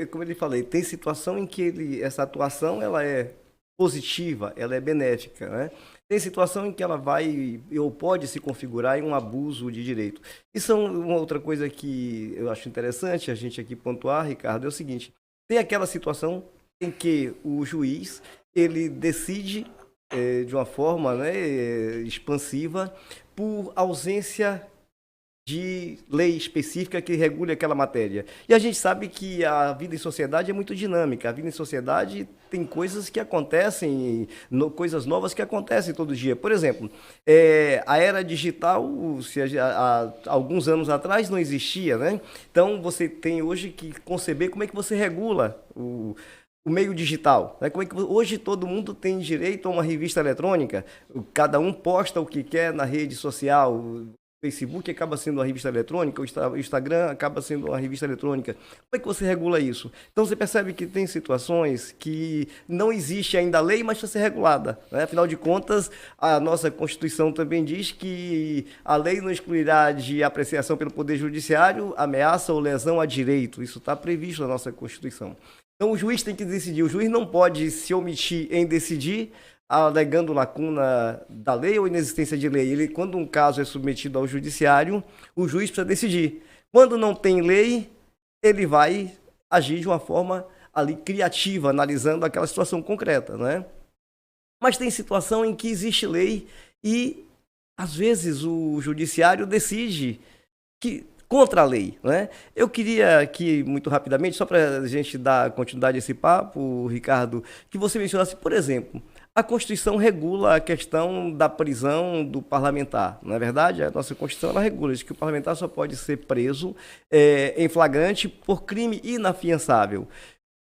como ele falei, tem situação em que essa atuação ela é positiva, ela é benéfica, né? Tem situação em que ela vai ou pode se configurar em um abuso de direito. Isso é uma outra coisa que eu acho interessante a gente aqui pontuar, Ricardo, é o seguinte: tem aquela situação em que o juiz ele decide de uma forma, né, expansiva por ausência de lei específica que regule aquela matéria. E a gente sabe que a vida em sociedade é muito dinâmica. A vida em sociedade tem coisas que acontecem, coisas novas que acontecem todo dia. Por exemplo, a era digital, há alguns anos atrás não existia, né? Então você tem hoje que conceber como é que você regula o meio digital, né? Como é que hoje todo mundo tem direito a uma revista eletrônica, cada um posta o que quer na rede social. Facebook acaba sendo uma revista eletrônica, o Instagram acaba sendo uma revista eletrônica. Como é que você regula isso? Então você percebe que tem situações que não existe ainda a lei, mas está ser regulada, né? Afinal de contas, a nossa Constituição também diz que a lei não excluirá de apreciação pelo Poder Judiciário ameaça ou lesão a direito. Isso está previsto na nossa Constituição. Então o juiz tem que decidir. O juiz não pode se omitir em decidir alegando lacuna da lei ou inexistência de lei. Quando um caso é submetido ao judiciário, o juiz precisa decidir. Quando não tem lei, ele vai agir de uma forma ali criativa, analisando aquela situação concreta, né? Mas tem situação em que existe lei e às vezes o judiciário decide que contra a lei, né? Eu queria aqui, muito rapidamente, só para a gente dar continuidade a esse papo, Ricardo, que você mencionasse, por exemplo, a Constituição regula a questão da prisão do parlamentar, não é verdade? A nossa Constituição ela regula, diz que o parlamentar só pode ser preso em flagrante por crime inafiançável.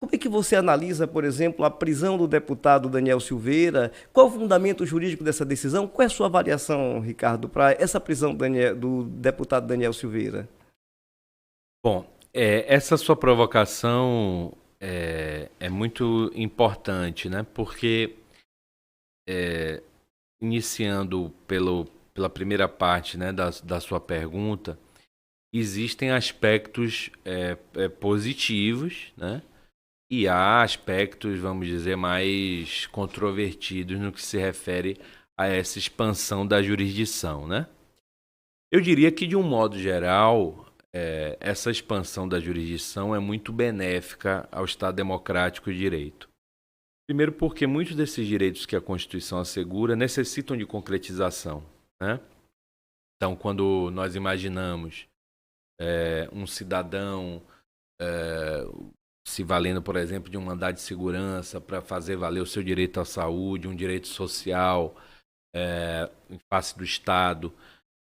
Como é que você analisa, por exemplo, a prisão do deputado Daniel Silveira? Qual o fundamento jurídico dessa decisão? Qual é a sua avaliação, Ricardo, para essa prisão do deputado Daniel Silveira? Bom, essa sua provocação é muito importante, né? Porque, iniciando pela primeira parte, né, da sua pergunta, existem aspectos positivos, né? E há aspectos, vamos dizer, mais controvertidos no que se refere a essa expansão da jurisdição, né? Eu diria que, de um modo geral, essa expansão da jurisdição é muito benéfica ao Estado democrático de direito. Primeiro porque muitos desses direitos que a Constituição assegura necessitam de concretização, né? Então, quando nós imaginamos um cidadão se valendo, por exemplo, de um mandado de segurança para fazer valer o seu direito à saúde, um direito social em face do Estado,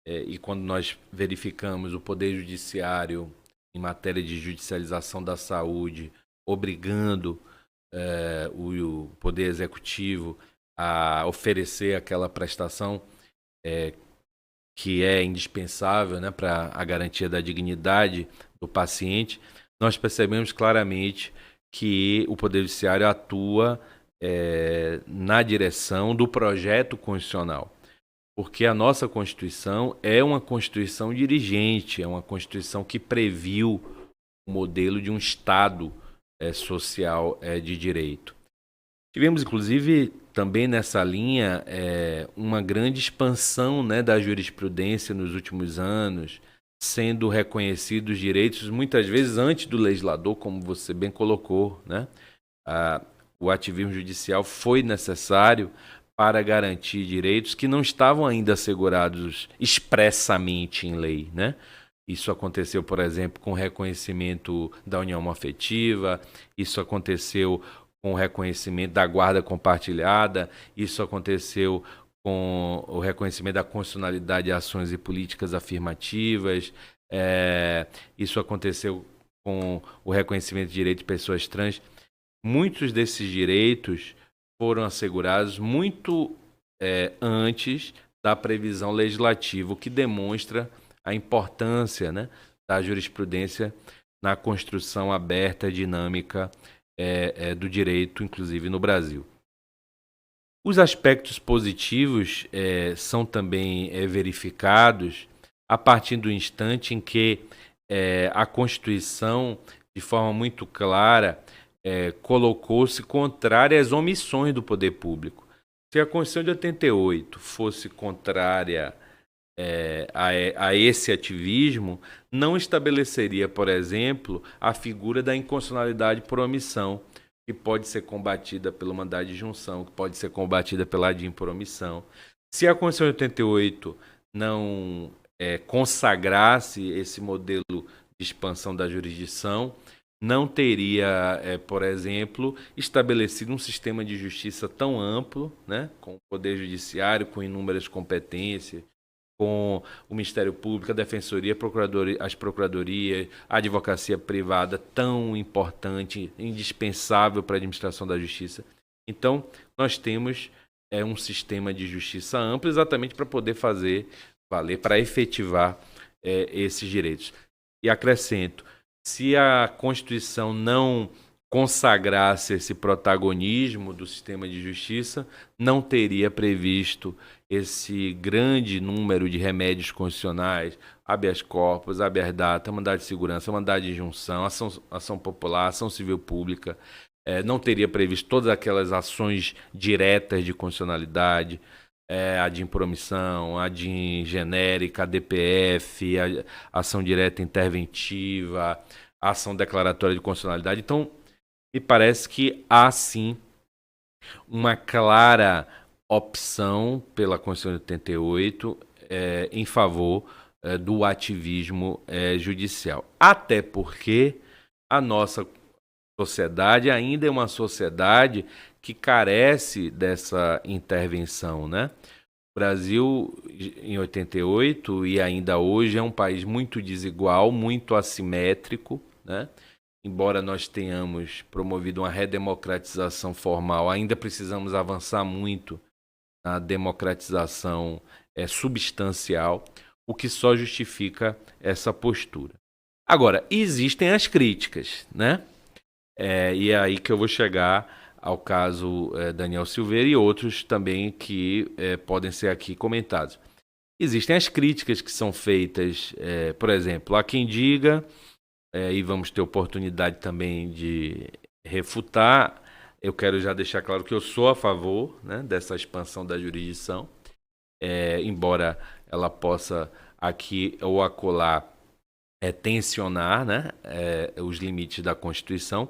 e quando nós verificamos o Poder Judiciário em matéria de judicialização da saúde, obrigando o Poder Executivo a oferecer aquela prestação que é indispensável, né, para a garantia da dignidade do paciente, nós percebemos claramente que o Poder Judiciário atua na direção do projeto constitucional. Porque a nossa Constituição é uma Constituição dirigente, é uma Constituição que previu o modelo de um Estado social de direito. Tivemos, inclusive, também nessa linha, uma grande expansão, né, da jurisprudência nos últimos anos, sendo reconhecidos direitos, muitas vezes antes do legislador, como você bem colocou, né? O ativismo judicial foi necessário para garantir direitos que não estavam ainda assegurados expressamente em lei, né? Isso aconteceu, por exemplo, com o reconhecimento da união afetiva, isso aconteceu com o reconhecimento da guarda compartilhada, isso aconteceu com o reconhecimento da constitucionalidade de ações e políticas afirmativas, isso aconteceu com o reconhecimento de direito de pessoas trans. Muitos desses direitos foram assegurados muito antes da previsão legislativa, o que demonstra a importância, né, da jurisprudência na construção aberta e dinâmica do direito, inclusive no Brasil. Os aspectos positivos são também verificados a partir do instante em que a Constituição de forma muito clara, colocou-se contrária às omissões do poder público. Se a Constituição de 88 fosse contrária a esse ativismo, não estabeleceria, por exemplo, a figura da inconstitucionalidade por omissão, que pode ser combatida pelo mandado de junção, que pode ser combatida pela ADIM por omissão. Se a Constituição de 88 não consagrasse esse modelo de expansão da jurisdição, não teria, por exemplo, estabelecido um sistema de justiça tão amplo, né, com o Poder Judiciário, com inúmeras competências, com o Ministério Público, a Defensoria, as Procuradorias, a advocacia privada, tão importante, indispensável para a administração da justiça. Então, nós temos um sistema de justiça amplo exatamente para poder fazer valer, para efetivar esses direitos. E acrescento, se a Constituição não consagrasse esse protagonismo do sistema de justiça, não teria previsto esse grande número de remédios constitucionais, habeas corpus, habeas data, mandado de segurança, mandado de injunção, ação popular, ação civil pública, não teria previsto todas aquelas ações diretas de constitucionalidade, a de impromissão, a de genérica, a DPF, a ação direta interventiva, a ação declaratória de constitucionalidade. Então, me parece que há, sim, uma clara opção pela Constituição de 88 em favor do ativismo judicial. Até porque a nossa sociedade ainda é uma sociedade que carece dessa intervenção, né? O Brasil, em 88 e ainda hoje, é um país muito desigual, muito assimétrico, né? Embora nós tenhamos promovido uma redemocratização formal, ainda precisamos avançar muito na democratização substancial, o que só justifica essa postura. Agora, existem as críticas, né? E é aí que eu vou chegar ao caso Daniel Silveira e outros também que podem ser aqui comentados. Existem as críticas que são feitas, por exemplo, há quem diga, e vamos ter oportunidade também de refutar, eu quero já deixar claro que eu sou a favor, né, dessa expansão da jurisdição, embora ela possa aqui ou acolá tensionar, né, os limites da Constituição.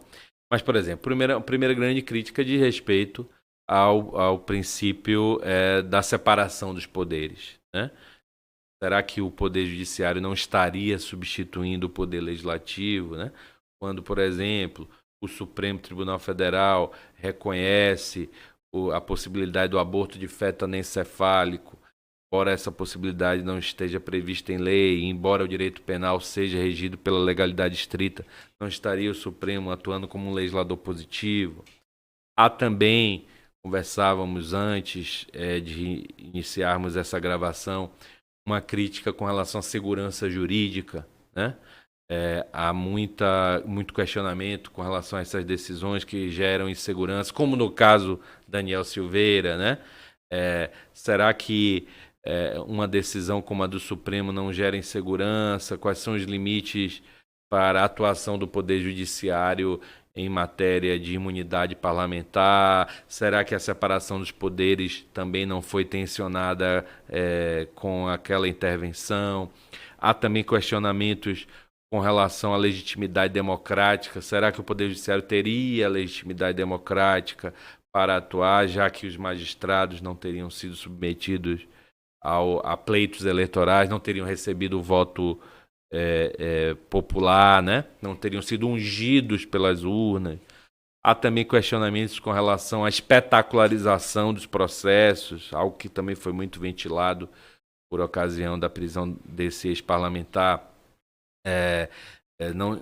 Mas, por exemplo, a primeira grande crítica diz respeito ao princípio da separação dos poderes, né? Será que o Poder Judiciário não estaria substituindo o Poder Legislativo, né? Quando, por exemplo, o Supremo Tribunal Federal reconhece a possibilidade do aborto de feto anencefálico, embora essa possibilidade não esteja prevista em lei, embora o direito penal seja regido pela legalidade estrita, não estaria o Supremo atuando como um legislador positivo. Há também, conversávamos antes de iniciarmos essa gravação, uma crítica com relação à segurança jurídica, né? Há muito questionamento com relação a essas decisões que geram insegurança, como no caso Daniel Silveira, né? Será que uma decisão como a do Supremo não gera insegurança? Quais são os limites para a atuação do Poder Judiciário em matéria de imunidade parlamentar? Será que a separação dos poderes também não foi tensionada com aquela intervenção? Há também questionamentos com relação à legitimidade democrática. Será que o Poder Judiciário teria legitimidade democrática para atuar, já que os magistrados não teriam sido submetidos a pleitos eleitorais, não teriam recebido o voto popular, né? Não teriam sido ungidos pelas urnas. Há também questionamentos com relação à espetacularização dos processos, algo que também foi muito ventilado por ocasião da prisão desse ex-parlamentar.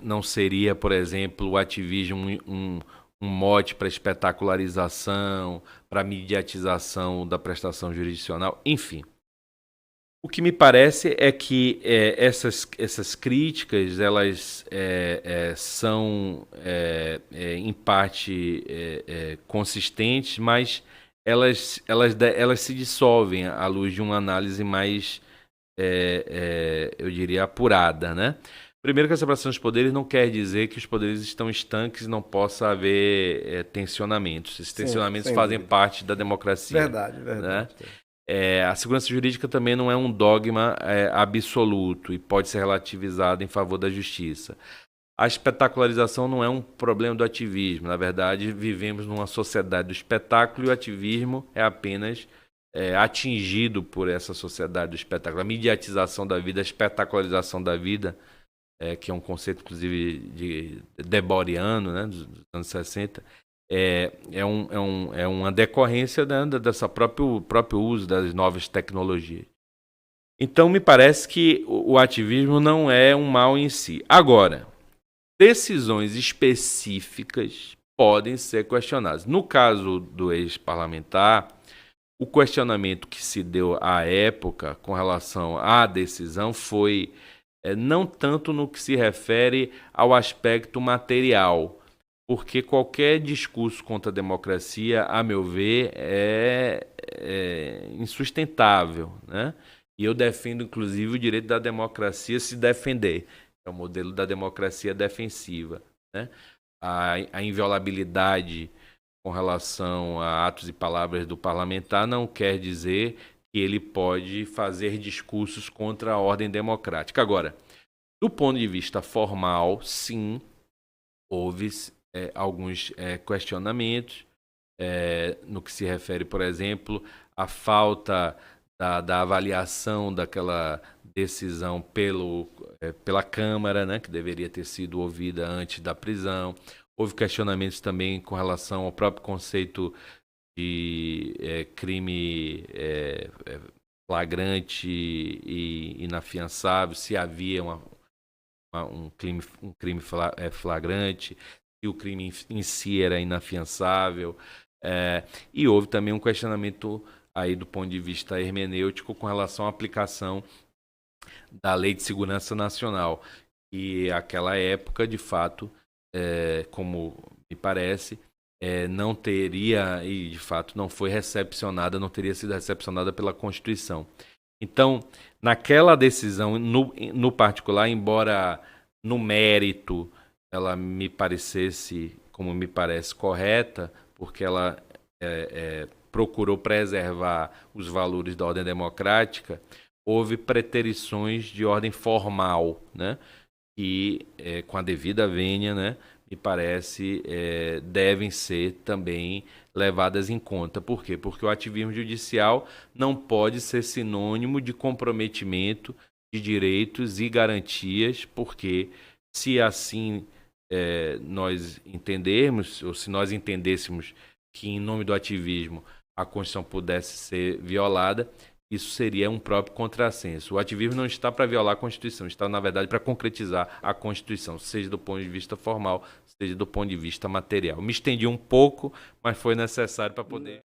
Não seria, por exemplo, o ativismo um mote para espetacularização, para mediatização da prestação jurisdicional, enfim. O que me parece é que essas críticas, elas são, em parte, consistentes, mas elas se dissolvem à luz de uma análise mais, eu diria, apurada, né? Primeiro que a separação dos poderes não quer dizer que os poderes estão estanques e não possa haver tensionamentos. Esses tensionamentos fazem parte da democracia. Verdade, verdade. Né? A segurança jurídica também não é um dogma absoluto e pode ser relativizado em favor da justiça. A espetacularização não é um problema do ativismo. Na verdade, vivemos numa sociedade do espetáculo e o ativismo é apenas atingido por essa sociedade do espetáculo. A mediatização da vida, a espetacularização da vida, que é um conceito, inclusive, de Deboriano, né, dos anos 60, é uma decorrência dessa próprio uso das novas tecnologias. Então, me parece que o ativismo não é um mal em si. Agora, decisões específicas podem ser questionadas. No caso do ex-parlamentar, o questionamento que se deu à época com relação à decisão foi não tanto no que se refere ao aspecto material, porque qualquer discurso contra a democracia, a meu ver, é insustentável, né? E eu defendo, inclusive, o direito da democracia se defender. É o modelo da democracia defensiva, né? A inviolabilidade com relação a atos e palavras do parlamentar não quer dizer que ele pode fazer discursos contra a ordem democrática. Agora, do ponto de vista formal, sim, houve alguns questionamentos no que se refere, por exemplo, à falta da avaliação daquela decisão pela Câmara, né, que deveria ter sido ouvida antes da prisão. Houve questionamentos também com relação ao próprio conceito de crime flagrante e inafiançável, se havia um crime flagrante, se o crime em si era inafiançável. E houve também um questionamento aí do ponto de vista hermenêutico com relação à aplicação da Lei de Segurança Nacional, que naquela época, de fato, como me parece, não teria, e de fato não foi recepcionada, não teria sido recepcionada pela Constituição. Então, naquela decisão, no particular, embora no mérito ela me parecesse, como me parece, correta, porque ela procurou preservar os valores da ordem democrática, houve preterições de ordem formal, né? Que, com a devida vênia, né, me parece, devem ser também levadas em conta. Por quê? Porque o ativismo judicial não pode ser sinônimo de comprometimento de direitos e garantias, porque se assim nós entendermos, ou se nós entendêssemos que em nome do ativismo a Constituição pudesse ser violada, isso seria um próprio contrassenso. O ativismo não está para violar a Constituição, está, na verdade, para concretizar a Constituição, seja do ponto de vista formal, seja do ponto de vista material. Me estendi um pouco, mas foi necessário para poder...